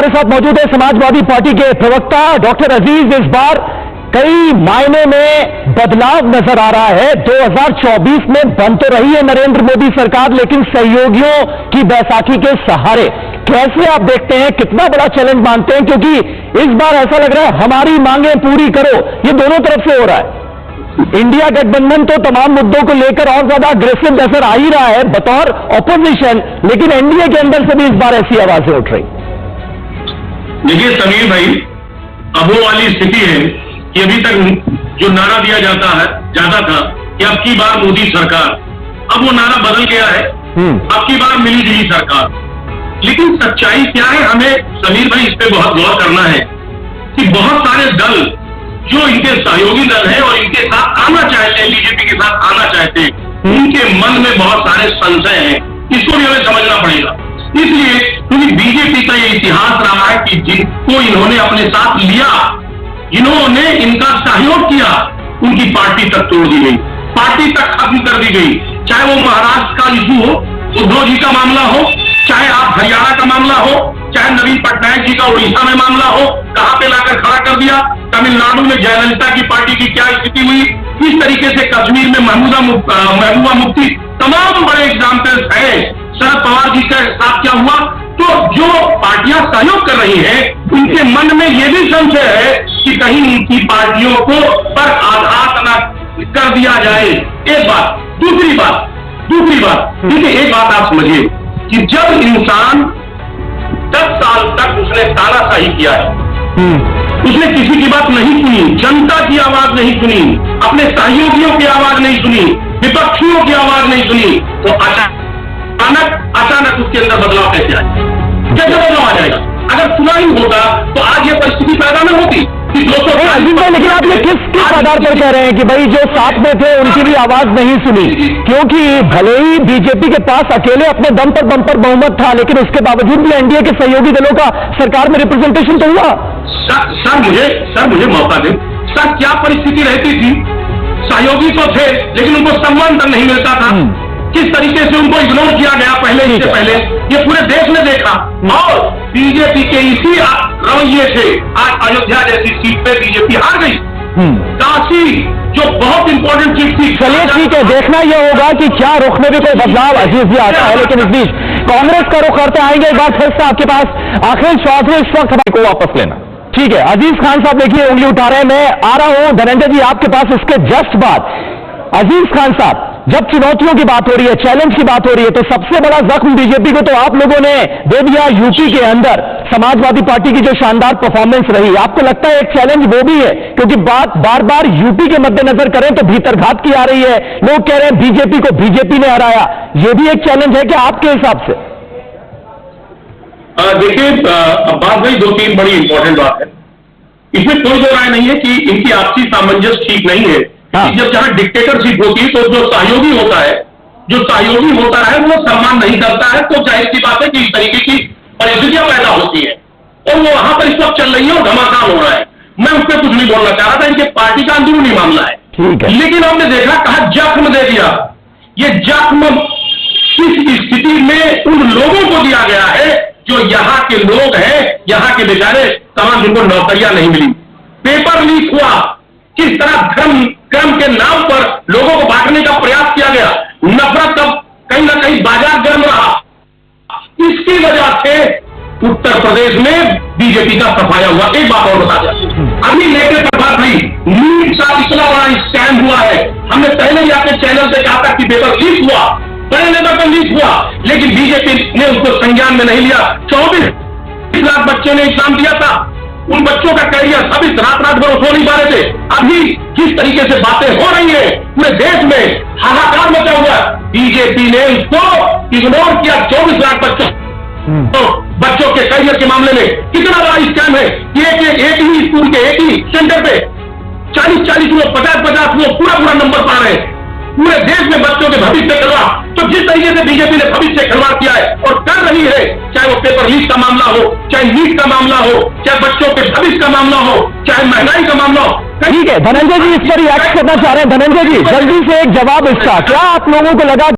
हमारे साथ मौजूद है समाजवादी पार्टी के प्रवक्ता डॉक्टर अजीज। इस बार कई मायने में बदलाव नजर आ रहा है। 2024 में बन तो रही है नरेंद्र मोदी सरकार, लेकिन सहयोगियों की बैसाखी के सहारे कैसे आप देखते हैं, कितना बड़ा चैलेंज मानते हैं? क्योंकि इस बार ऐसा लग रहा है हमारी मांगें पूरी करो, ये दोनों तरफ से हो रहा है। इंडिया गठबंधन तो तमाम मुद्दों को लेकर और ज्यादा अग्रेसिव नजर आ ही रहा है बतौर ऑपोजिशन, लेकिन एनडीए के अंदर से भी इस बार ऐसी आवाजें उठ रही। देखिए समीर भाई, अब वो वाली स्थिति है कि अभी तक जो नारा दिया जाता था कि अब की बार मोदी सरकार, अब वो नारा बदल गया है, अब की बार मिली जुली सरकार। लेकिन सच्चाई क्या है, हमें समीर भाई इस पे बहुत गौर करना है कि बहुत सारे दल जो इनके सहयोगी दल है और इनके साथ आना चाहते हैं, बीजेपी के साथ आना चाहते हैं, उनके मन में बहुत सारे संशय हैं। इसको भी हमें समझना पड़ेगा। इसलिए क्योंकि बीजेपी का ये इतिहास रहा है कि जिनको इन्होंने अपने साथ लिया, जिन्होंने इनका सहयोग किया, उनकी पार्टी तक तोड़ दी गई, पार्टी तक खत्म कर दी गई। चाहे वो महाराष्ट्र का इशू हो, उद्धव जी का मामला हो, चाहे आप हरियाणा का मामला हो, चाहे नवीन पटनायक जी का उड़ीसा में मामला हो, कहां पे लाकर खड़ा कर दिया। तमिलनाडु में जयललिता की पार्टी की क्या स्थिति हुई, इस तरीके से कश्मीर में महबूबा मुफ्ती, तमाम बड़े एग्जाम्पल्स हैं। शरद पवार जी के साथ क्या हुआ। तो जो पार्टियां सहयोग कर रही हैं, उनके मन में यह भी संशय है कि कहीं उनकी पार्टियों को पर आघात न कर दिया जाए। एक बात। दूसरी बात देखिए, एक बात आप समझिए कि जब इंसान 10 साल तक उसने तानाशाही किया है, उसने किसी की बात नहीं सुनी, जनता की आवाज नहीं सुनी, अपने सहयोगियों की आवाज नहीं सुनी, विपक्षियों की आवाज नहीं सुनी, तो अचानक उसके अंदर बदलाव कैसे आए? कैसे बदलाव आ जाएगा? अगर सुना ही होता तो आज ये परिस्थिति पैदा न होती। लेकिन आप ये किस आधार पर कह रहे हैं कि भाई जो साथ में थे उनकी भी आवाज नहीं सुनी? क्योंकि भले ही बीजेपी के पास अकेले अपने दम पर बंपर बहुमत था, लेकिन उसके बावजूद भी एनडीए के सहयोगी दलों का सरकार में रिप्रेजेंटेशन तो हुआ। सर मुझे मौका दें। सर क्या परिस्थिति रहती थी? सहयोगी तो थे, लेकिन उनको सम्मान तक नहीं मिलता था। किस तरीके से उनको इग्नोर किया गया इससे पहले ये पूरे देश ने देखा। और बीजेपी के इसी रवैये से आज अयोध्या जैसी सीट पे बीजेपी हार गई। काशी जो बहुत इंपॉर्टेंट सीट थी। चलिए ठीक है, देखना यह होगा कि क्या रुख में भी कोई बदलाव अजीज भी आता है। लेकिन इस बीच कांग्रेस का रुख करते आएंगे। एक बार फिर से आपके पास आखिरी श्वास में इस वक्त हमारे को वापस लेना। ठीक है, अजीज खान साहब देखिए उंगली उठा रहे हैं, मैं आ रहा हूं धनंजय जी आपके पास इसके जस्ट बाद। अजीज खान साहब, जब चुनौतियों की बात हो रही है, चैलेंज की बात हो रही है, तो सबसे बड़ा जख्म बीजेपी को तो आप लोगों ने दे दिया यूपी के अंदर। समाजवादी पार्टी की जो शानदार परफॉर्मेंस रही, आपको लगता है एक चैलेंज वो भी है? क्योंकि बात बार बार यूपी के मद्देनजर करें तो भीतरघात की आ रही है, लोग कह रहे हैं बीजेपी को बीजेपी ने हराया, ये भी एक चैलेंज है क्या आपके हिसाब से? देखिए, बात भाई 2-3 बड़ी इंपॉर्टेंट बात है। इसमें कोई दो राय नहीं है कि इनकी आपसी सामंजस्य ठीक नहीं है। जब जहां डिक्टेटरशिप होती है तो जो सहयोगी होता है वो सम्मान नहीं करता है, तो जाहिर सी बात है कि इस तरीके की परिस्थितियां पैदा होती है। और वो वहां पर इस वक्त चल रही है और घमासान हो रहा है। मैं उस पर कुछ नहीं बोलना चाह रहा था, इनके पार्टी का अंदरूनी मामला है। लेकिन हमने देखा कहा जख्म दे दिया। ये जख्म इस स्थिति में उन लोगों को दिया गया है जो यहाँ के लोग हैं, यहाँ के बेचारे तमाम जिनको नौकरियां नहीं मिली। पेपर लीक हुआ, किस तरह क्रम के नाम पर लोगों को बांटने का प्रयास किया गया, नफरत का कहीं ना कहीं बाजार गर्म रहा। इसकी वजह से उत्तर प्रदेश में बीजेपी का सफाया हुआ। एक बात और बता दिया, अभी लेकर प्रभात भाई नीट का इतना बड़ा स्कैम हुआ है। हमने पहले ही आपके चैनल से कहा था कि पेपर लीक हुआ, बड़े लेवल पर लीक हुआ, लेकिन बीजेपी ने उसको संज्ञान में नहीं लिया। 24 लाख बच्चों ने एग्जाम दिया था, उन बच्चों का कैरियर सब इस रात भर सो नहीं पा रहे थे। अभी जिस तरीके से बातें हो रही है पूरे देश में हाहाकार मचा हुआ, बीजेपी ने उसको इग्नोर किया। 24 लाख बच्चों के कैरियर के मामले में कितना बड़ा स्कैम है। एक ही स्कूल के एक ही सेंटर पे 40-40 लोग, 50-50 लोग पूरा नंबर पा रहे हैं। पूरे देश में बच्चों के भविष्य से खिलवाड़। तो जिस तरीके से बीजेपी ने भविष्य से खिलवाड़ किया है और कर रही है, चाहे वो पेपर लीक का मामला हो, चाहे नीट का मामला हो, चाहे बच्चों के भविष्य का मामला हो, चाहे महंगाई का मामला हो। ठीक है धनंजय जी, इस पर रिएक्ट करना चाह रहे हैं। धनंजय जी, जल्दी से एक जवाब इसका, क्या आप लोगों को लगा